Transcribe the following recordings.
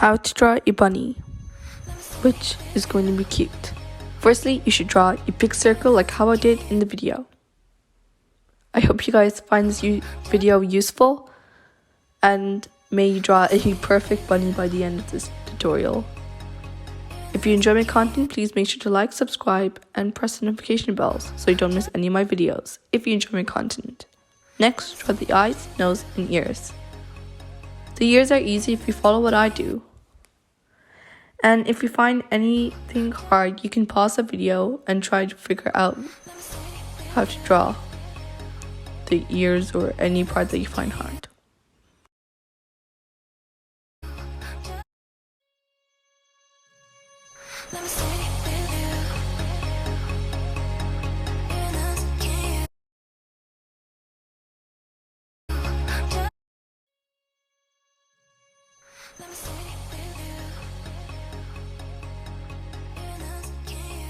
how to draw a bunny, which is going to be cute. Firstly, you should draw a big circle like how I did in the video. I hope you guys find this video useful, and may you draw a perfect bunny by the end of this tutorial. If you enjoy my content, please make sure to like, subscribe, and press the notification bells so you don't miss any of my videos if you enjoy my content. Next, draw the eyes, nose, and ears. The ears are easy if you follow what I do. And if you find anything hard, you can pause the video and try to figure out how to draw the ears or any part that you find hard.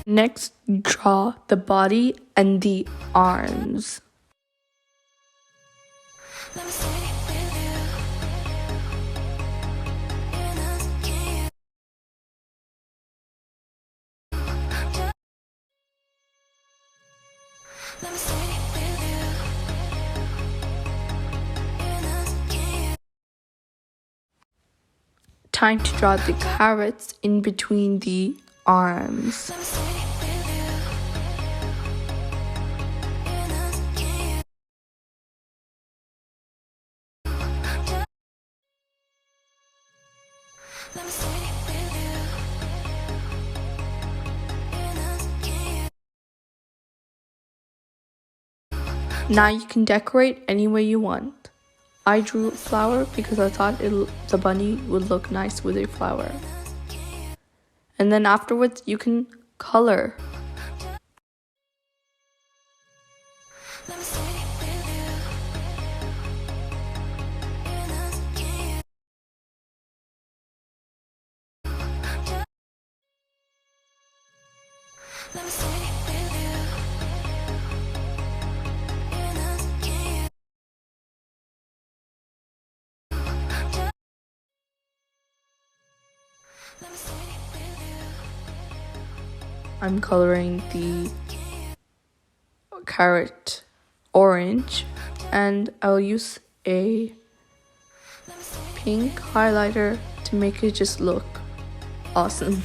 Next, draw the body and the arms. Time to draw the carrots in between the arms. Now you can decorate any way you want. I drew a flower because I thought the bunny would look nice with a flower. And then afterwards you can color. I'm coloring the carrot orange, and I'll use a pink highlighter to make it just look awesome.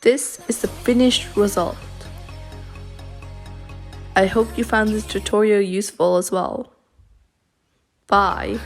This is the finished result. I hope you found this tutorial useful as well. Bye.